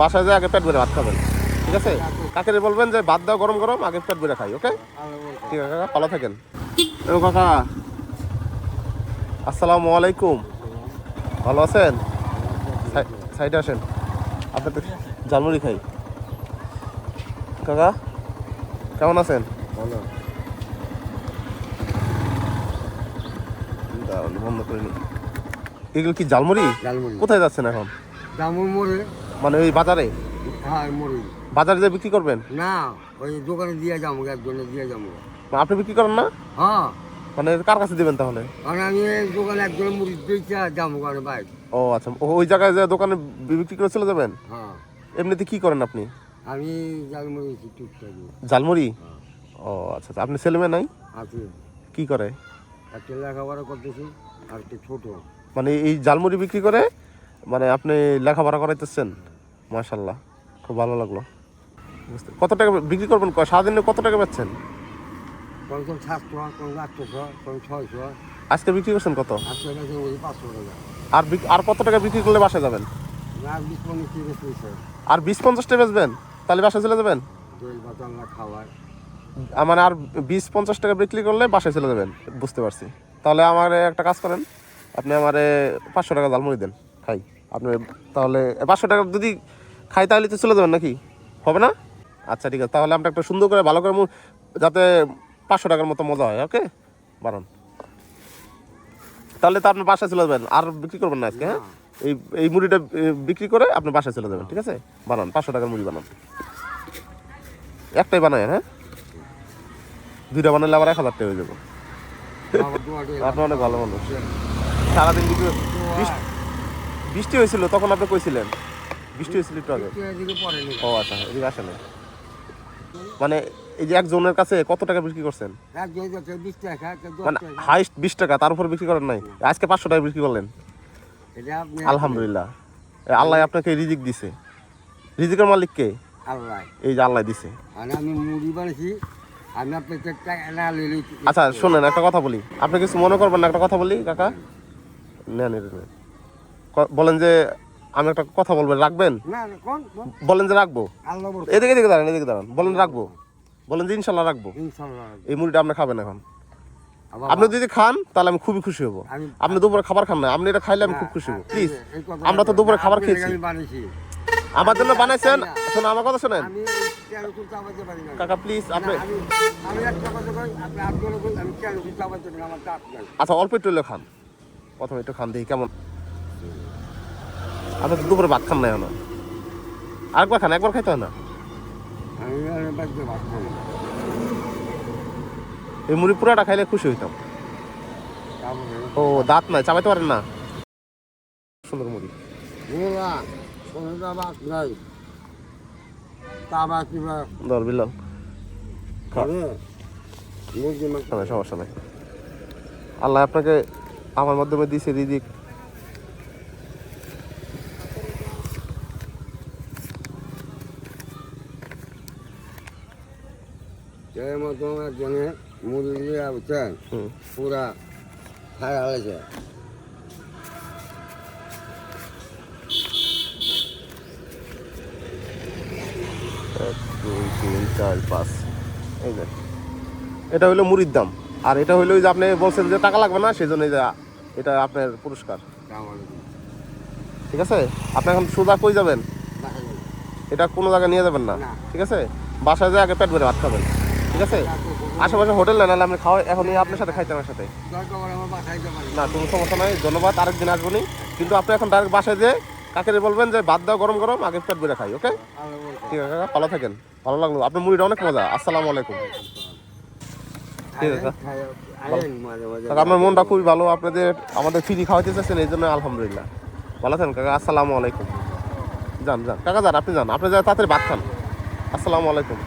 বাসায় যায় আগে পেট ভরে ভাত খাবেন, ঠিক আছে? কাকে বলবেন যে ভাত দাও গরম গরম, আগে পেট ভরে খাই, ওকে? ঠিক আছে কাকা, ভালো থাকেন। ও কাকা, আসসালামু আলাইকুম, ভালো আছেন? সাইডে আসেন, আপনি তো জালমুড়ি খাই। কাকা কেমন আছেন? ভালো। বন্ধ করিনি। এগুলো কি জালমুড়ি? জালমুড়ি। কোথায় যাচ্ছেন এখন? জামুর মোড়ে। মানে ওই বাজারে? হ্যাঁ মোড়ে। বাজারে যে বিক্রি করবেন? না, ওই দোকানে দিয়ে যাবো, একজনে দিয়ে যাবো। আপনি বিক্রি করেন না? হ্যাঁ। মানে কার কাছে দিবেন তাহলে? কারণ আমি এই দোকানে একজনের মুড়ি দিয়েছি আর যাবো কারণে বাইক। ও আচ্ছা, ওই জায়গায় যে দোকানে বিক্রি করে চলে যাবেন? হ্যাঁ। এমনিতে কি করেন আপনি? আমি জালমুড়ি টুকটাক। জালমুড়ি? হ্যাঁ। ও আচ্ছা আচ্ছা, আপনি ছেলে মেয়ে নাই? আছে। কি করে? একটা লেখাপড়া করতেছি আর একটা ছোট। মানে এই জালমুড়ি বিক্রি করে মানে আপনি লেখাপড়া করাইতেছেন? মাশাআল্লাহ, খুব ভালো লাগলো। কত টাকা বিক্রি করবেন? সারাদিনে কত টাকা পাচ্ছেন? কোন 700, কোন 800, কোন 600। আজকে বিক্রি করছেন কত? আজকে গেছে ওই 500 টাকা। আর কত টাকা বিক্রি করলে বাসায় যাবেন? আর 20-50 টাকা পয়সা। আর 20-50 টাকা বেচবেন? তাহলে বাসায় চলে যাবেন? দই বাতাল না খাওয়ায়। মানে আর 20-50 টাকা বিক্রি করলে বাসায় চলে যাবেন, বুঝতে পারছি। তাহলে আমার একটা কাজ করেন, আপনি আমারে 500 টাকা জালমুড়ি দেন, খাই। আপনি তাহলে 500 টাকা যদি খাই তাহলে তো চলে যাবেন নাকি? হবে না? আচ্ছা ঠিক আছে, তাহলে আমরা একটা সুন্দর করে ভালো করে যাতে 500 টাকার মতো মজা হয়, ওকে? বারণ। তাহলে তো আপনি বাসায় চলে যাবেন, আর বিক্রি করবেন না আজকে, হ্যাঁ? এই মুড়িটা বিক্রি করে আপনি বাসায় চলে যাবেন, ঠিক আছে? বানান, 500 টাকার মুড়ি বানান। একটাই বানায়, হ্যাঁ? দুইটা বানালে আবার 1000 টাকা হয়ে যাবো। আপনি অনেক ভালো মানুষ। সারাদিন বৃষ্টি হয়েছিল, তখন আপনি কইছিলেন বৃষ্টি হয়েছিল একটু আগে। ও আচ্ছা, এদিকে আসেন। মানে এই যে একজনের কাছে কত টাকা বিক্রি করছেন? মানে হাইস্ট 20 টাকা, তার উপর বিক্রি করেন নাই? আজকে 500 টাকা বিক্রি করলেন, আলহামদুলিল্লাহ। আল্লাহ আপনাকে রিজিক দিছে। রিজিকের মালিক কে? আল্লাহ। এই যে আল্লাহ দিছে। আমি মুড়ি বানাইছি, আমি আপনাকে টাকা লইলি। আচ্ছা শোনেন, একটা কথা বলি, আপনি কিছু মনে করবেন না, একটা কথা বলি কাকা। নেন, বলেন যে আমি একটা কথা বলবো, রাখবেন? বলেন যে রাখবো। এদিকে এদিকে দাঁড়ান, এদিকে দাঁড়ান। বলেন রাখবো, বলেন যে ইনশাল্লাহ রাখবো। এই মুড়িটা আপনি খাবেন এখন। আপনি যদি খান তাহলে আমি খুবই খুশি হবো। আপনি দুপুরে খাবার খান না, আপনি এটা খাইলে আমি খুব খুশি হবো। প্লিজ, আমরা তো দুপুরে খাবার খেয়েছি। আমার জন্য বানাইছেন। শোনো, আমার কথা শোনেন কাকা, প্লিজ। আপনি আচ্ছা অল্প একটু হলেও খান, প্রথমে একটু খান, দেখি কেমন। আপনি তো দুপুরে ভাত খান না এখন, আরেকবার খান, একবার খাইতে হয় না? এই মুড়ি পুরাটা খাইলে খুশি হইতাম। ও দাঁত নাই, চাবাইতে পারেন না? সুন্দর মুড়ি। সমস্যা নাই, আল্লাহ আপনাকে আমার মাধ্যমে দিছে রিজিক। একজনে মুড়ি দিয়ে বুঝছেন পুরা খাই হালাইছে। 1 2 3 4 5, এই যে এটা হইলো মুড়ির দাম। আর এটা হইলো যে আপনি বলছেন যে টাকা লাগবে না, সেই জন্য এটা আপনার পুরস্কার, ঠিক আছে? আপনি এখন সোজা কই যাবেন? এটা কোনো জায়গায় নিয়ে যাবেন না, ঠিক আছে? বাসায় যায় আগে পেট ভরে ভাত খাবেন, ঠিক আছে? আশেপাশে হোটেল না, নাহলে আপনি খাওয়া এখন আপনার সাথে খাইতে, আমার সাথে না, কোনো সমস্যা নাই। ধন্যবাদ, আরেকদিন আসবনি। কিন্তু আপনি এখন ডাইরেক্ট বাসায় যেয়ে কাকে বলবেন যে ভাত দাও গরম গরম, আগে পেট ভরে খাই, ওকে? ঠিক আছে, ভালো থাকেন। ভালো লাগলো, আপনার মুড়িটা অনেক মজা। আসসালামু আলাইকুম। ঠিক আছে, আপনার মনটা খুবই ভালো, আপনাদের আমাদের ফ্রি খাওয়াইতে চাচ্ছেন, এই জন্য আলহামদুলিল্লাহ। ভালো থাকেন কাকা, আসসালামু আলাইকুম। যান যান কাকা, যান, আপনি যান, আপনি যান তাড়াতাড়ি ভাত খান। আসসালামু আলাইকুম।